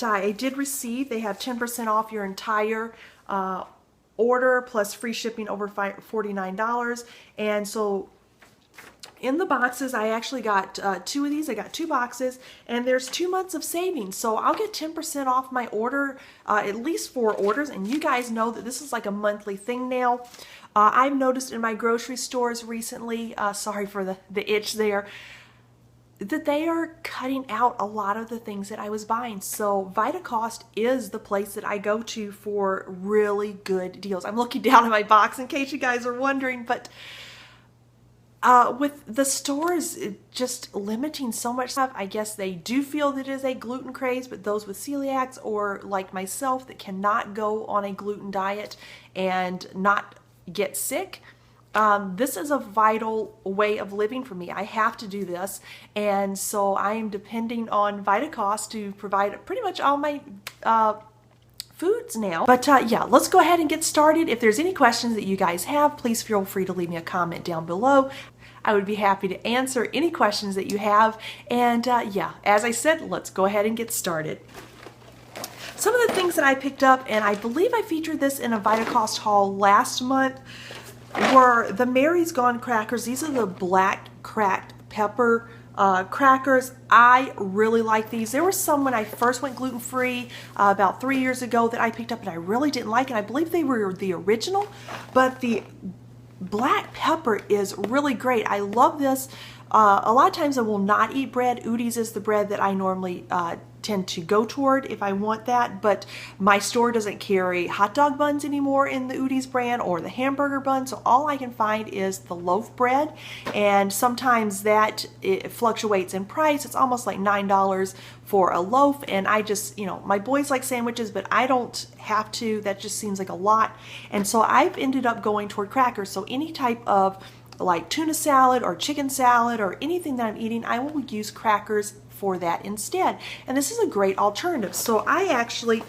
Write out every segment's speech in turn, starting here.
I did receive, they have 10% off your entire order plus free shipping over $49. And so in the boxes, I actually got two of these. I got 2 boxes, and there's 2 months of savings. So I'll get 10% off my order, at least 4 orders. And you guys know that this is like a monthly thing now. I've noticed in my grocery stores recently, sorry for the itch there, that they are cutting out a lot of the things that I was buying. So Vitacost is the place that I go to for really good deals. I'm looking down at my box in case you guys are wondering, but with the stores just limiting so much stuff, I guess they do feel that it is a gluten craze, but those with celiacs or like myself that cannot go on a gluten diet and not get sick, this is a vital way of living for me. I have to do this, and so I am depending on Vitacost to provide pretty much all my foods now. But yeah, let's go ahead and get started. If there's any questions that you guys have, please feel free to leave me a comment down below. I would be happy to answer any questions that you have. And yeah, as I said, let's go ahead and get started. Some of the things that I picked up, and I believe I featured this in a Vitacost haul last month, were the Mary's Gone crackers. These are the black cracked pepper crackers. I really like these. There were some when I first went gluten-free about 3 years ago that I picked up and I really didn't like, and I believe they were the original, but the black pepper is really great. I love this. A lot of times I will not eat bread. Udi's is the bread that I normally tend to go toward if I want that, but my store doesn't carry hot dog buns anymore in the Udi's brand or the hamburger bun, so all I can find is the loaf bread, and sometimes that it fluctuates in price. It's almost like $9 for a loaf, and I just, you know, my boys like sandwiches, but I don't have to. That just seems like a lot, and so I've ended up going toward crackers. So any type of like tuna salad or chicken salad or anything that I'm eating, I will use crackers for that instead. And this is a great alternative. So I actually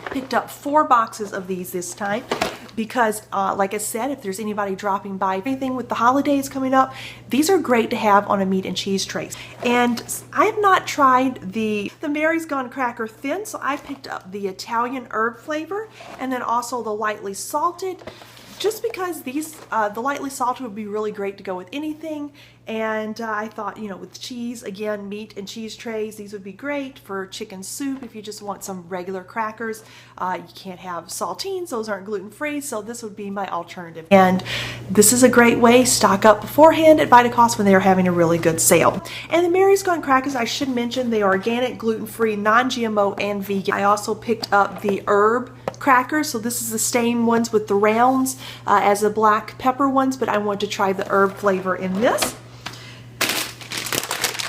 picked up 4 boxes of these this time because like I said, if there's anybody dropping by, anything with the holidays coming up, these are great to have on a meat and cheese tray. And I have not tried the Mary's Gone cracker thin, so I picked up the Italian herb flavor and then also the lightly salted, just because these, the lightly salted would be really great to go with anything. And I thought, you know, with cheese, again, meat and cheese trays, these would be great for chicken soup if you just want some regular crackers. You can't have saltines, those aren't gluten-free, so this would be my alternative. And this is a great way, stock up beforehand at Vitacost when they are having a really good sale. And the Mary's Gone crackers, I should mention, they are organic, gluten-free, non-GMO, and vegan. I also picked up the herb crackers, so this is the same ones with the rounds as the black pepper ones, but I want to try the herb flavor in this.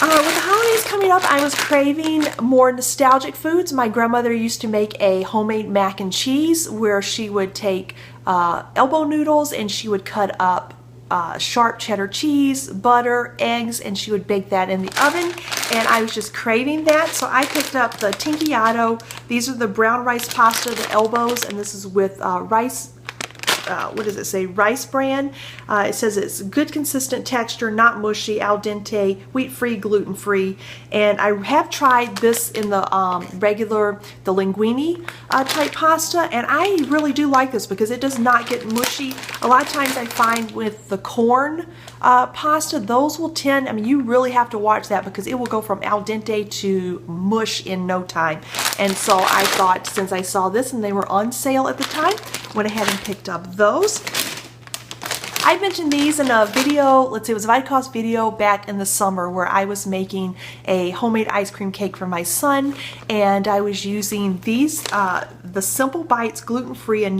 With the holidays coming up, I was craving more nostalgic foods. My grandmother used to make a homemade mac and cheese where she would take elbow noodles and she would cut up sharp cheddar cheese, butter, eggs, and she would bake that in the oven, and I was just craving that, so I picked up the Tinkiato. These are the brown rice pasta, the elbows, and this is with rice, what does it say, rice bran. It says it's good consistent texture, not mushy, al dente, wheat-free, gluten-free, and I have tried this in the regular, the linguine type pasta, and I really do like this because it does not get mushy. A lot of times I find with the corn pasta, those will tend, I mean, you really have to watch that because it will go from al dente to mush in no time. And so I thought, since I saw this and they were on sale at the time, went ahead and picked up those. I mentioned these in a video, let's see, it was a Vitacost video back in the summer where I was making a homemade ice cream cake for my son, and I was using these, the Simple Bites gluten-free and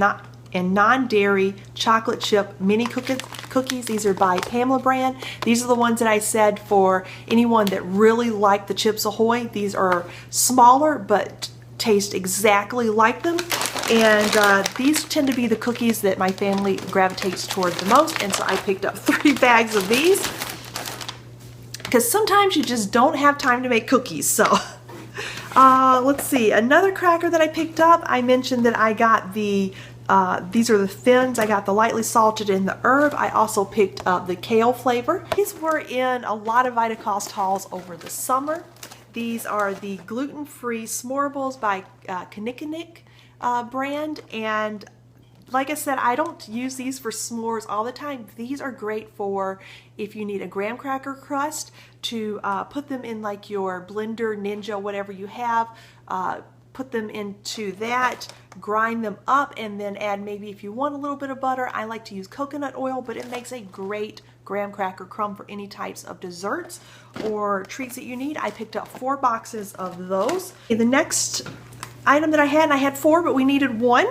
non-dairy chocolate chip mini cookies. These are by Pamela brand. These are the ones that I said for anyone that really liked the Chips Ahoy. These are smaller but taste exactly like them. And these tend to be the cookies that my family gravitates toward the most, and so I picked up 3 bags of these because sometimes you just don't have time to make cookies. So let's see, another cracker that I picked up, I mentioned that I got the these are the thins. I got the lightly salted and the herb. I also picked up the kale flavor. These were in a lot of Vitacost hauls over the summer. These are the gluten-free s'morables by Kinnikinnick brand, and like I said, I don't use these for s'mores all the time. These are great for if you need a graham cracker crust to put them in like your blender, Ninja, whatever you have. Put them into that, grind them up, and then add maybe if you want a little bit of butter. I like to use coconut oil, but it makes a great graham cracker crumb for any types of desserts or treats that you need. I picked up 4 boxes of those. Okay, the next item that I had 4, but we needed 1,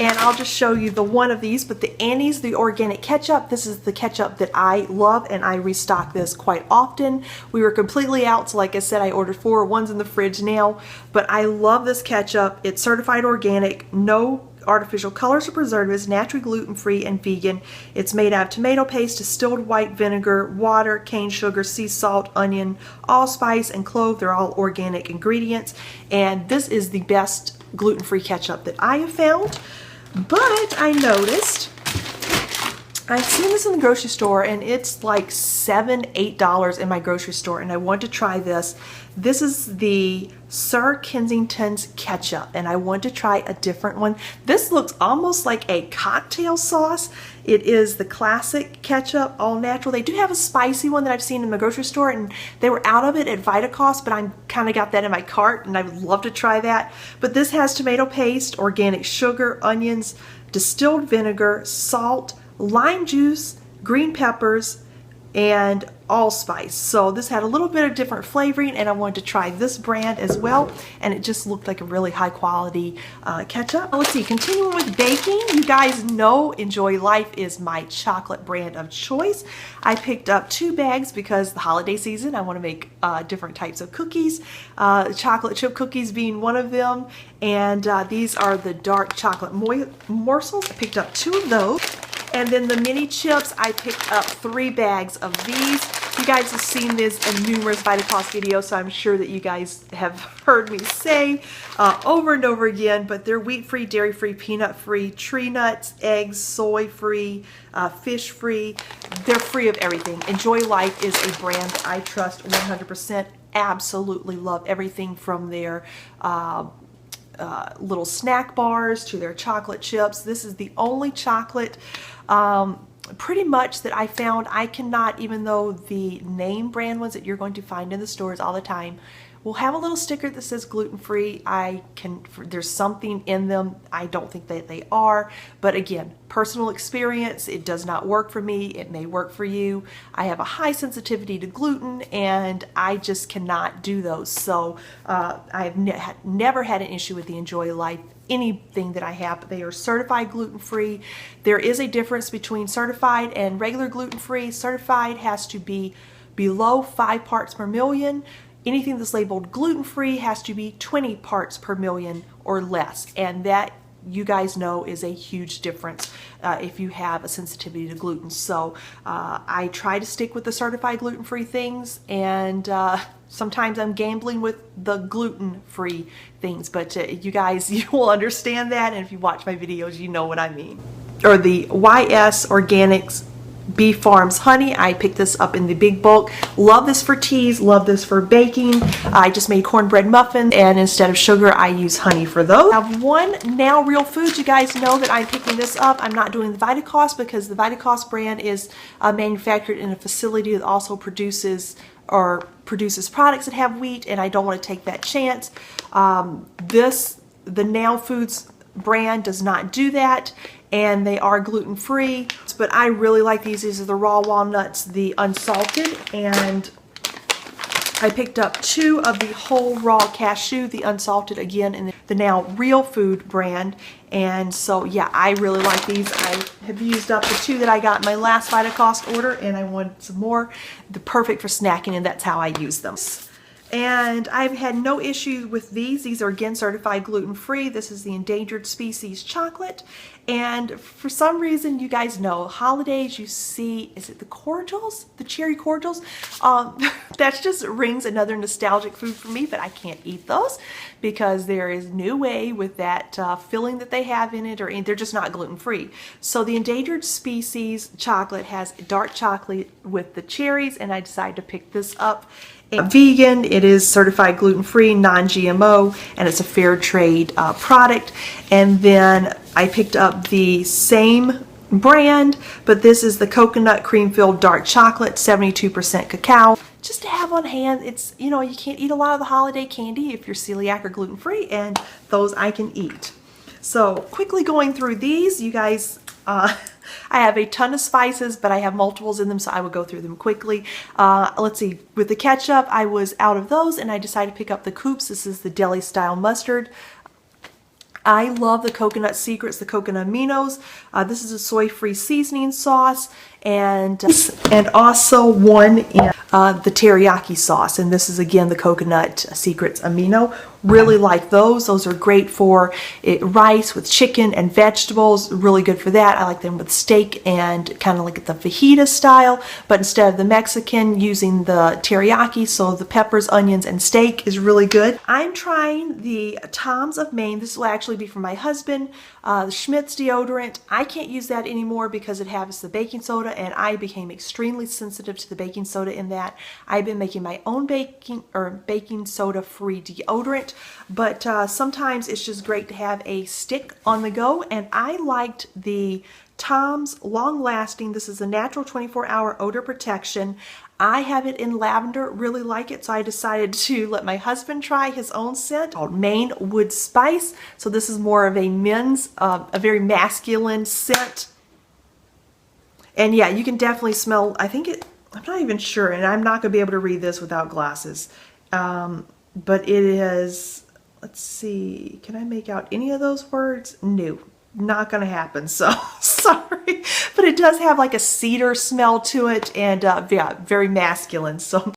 and I'll just show you the one of these. But the Annie's, the organic ketchup, this is the ketchup that I love, and I restock this quite often. We were completely out, so like I said, I ordered 4. One's in the fridge now, but I love this ketchup. It's certified organic, no artificial colors or preservatives, naturally gluten-free and vegan. It's made out of tomato paste, distilled white vinegar, water, cane sugar, sea salt, onion, allspice, and clove. They're all organic ingredients, and this is the best gluten-free ketchup that I have found. But I noticed, I've seen this in the grocery store, and it's like $7, $8 in my grocery store, and I want to try this. This is the Sir Kensington's ketchup, and I want to try a different one. This looks almost like a cocktail sauce. It is the classic ketchup, all natural. They do have a spicy one that I've seen in the grocery store, and they were out of it at Vitacost, but I kind of got that in my cart, and I would love to try that. But this has tomato paste, organic sugar, onions, distilled vinegar, salt, lime juice, green peppers, and allspice. So this had a little bit of different flavoring, and I wanted to try this brand as well, and it just looked like a really high quality ketchup. Let's see, continuing with baking, you guys know Enjoy Life is my chocolate brand of choice. I picked up 2 bags because the holiday season, I want to make different types of cookies, chocolate chip cookies being one of them, and these are the dark chocolate morsels. I picked up 2 of those. And then the mini chips, I picked up 3 bags of these. You guys have seen this in numerous Vitacost videos, so I'm sure that you guys have heard me say over and over again, but they're wheat-free, dairy-free, peanut-free, tree nuts, eggs, soy-free, fish-free. They're free of everything. Enjoy Life is a brand I trust 100%. Absolutely love everything from their little snack bars to their chocolate chips. This is the only chocolate pretty much that I found. I cannot, even though the name brand ones that you're going to find in the stores all the time will have a little sticker that says gluten-free, there's something in them. I don't think that they are, but again, personal experience, it does not work for me. It may work for you. I have a high sensitivity to gluten, and I just cannot do those. So I've never had an issue with the Enjoy Life anything that I have, but they are certified gluten-free. There is a difference between certified and regular gluten-free. Certified has to be below 5 parts per million. Anything that's labeled gluten-free has to be 20 parts per million or less, and that, you guys know, is a huge difference if you have a sensitivity to gluten. So I try to stick with the certified gluten-free things, and sometimes I'm gambling with the gluten-free things, but you guys, you will understand that, and if you watch my videos, you know what I mean. Or the YS Organics Bee Farms honey. I picked this up in the big bulk. Love this for teas, love this for baking. I just made cornbread muffins, and instead of sugar I use honey for those. I have one Now Real Foods. You guys know that I'm picking this up. I'm not doing the Vitacost because the Vitacost brand is manufactured in a facility that also produces products that have wheat, and I don't want to take that chance. The Now Foods brand does not do that, and they are gluten-free, but I really like these. These are the raw walnuts, the unsalted, and I picked up 2 of the whole raw cashew, the unsalted, again in the Now Real Food brand. And so yeah, I really like these. I have used up the 2 that I got in my last Vitacost order, and I wanted some more. They're perfect for snacking, and that's how I use them. And I've had no issues with these. These are again certified gluten-free. This is the Endangered Species chocolate. And for some reason, you guys know, holidays, you see, is it the cordials? The cherry cordials? That just rings another nostalgic food for me, but I can't eat those because there is no way with that filling that they have in it, or they're just not gluten-free. So the Endangered Species chocolate has dark chocolate with the cherries, and I decided to pick this up. Vegan, it is certified gluten-free, non-GMO, and it's a fair trade product. And then I picked up the same brand, but this is the coconut cream filled dark chocolate, 72% cacao. Just to have on hand. It's, you know, you can't eat a lot of the holiday candy if you're celiac or gluten-free, and those I can eat. So quickly going through these, you guys, I have a ton of spices, but I have multiples in them, so I will go through them quickly. Let's see, with the ketchup, I was out of those, and I decided to pick up the Coops. This is the deli style mustard. I love the Coconut Secrets, the coconut aminos. This is a soy-free seasoning sauce, and also one in the teriyaki sauce. And this is again the Coconut Secrets amino. Really like those. Those are great for rice with chicken and vegetables. Really good for that. I like them with steak and kind of like the fajita style, but instead of the Mexican, using the teriyaki, so the peppers, onions, and steak is really good. I'm trying the Tom's of Maine. This will actually be for my husband. The Schmidt's deodorant. I can't use that anymore because it has the baking soda, and I became extremely sensitive to the baking soda in that. I've been making my own baking soda free deodorant, but sometimes it's just great to have a stick on the go, and I liked the Tom's Long Lasting. This is a natural 24-hour odor protection. I have it in lavender, really like it, so I decided to let my husband try his own scent called Maine Wood Spice. So this is more of a men's, a very masculine scent. And yeah, you can definitely smell, I think it, I'm not even sure, and I'm not going to be able to read this without glasses. But it is, let's see, can I make out any of those words? No, not going to happen, so sorry. But it does have like a cedar smell to it, and yeah, very masculine. So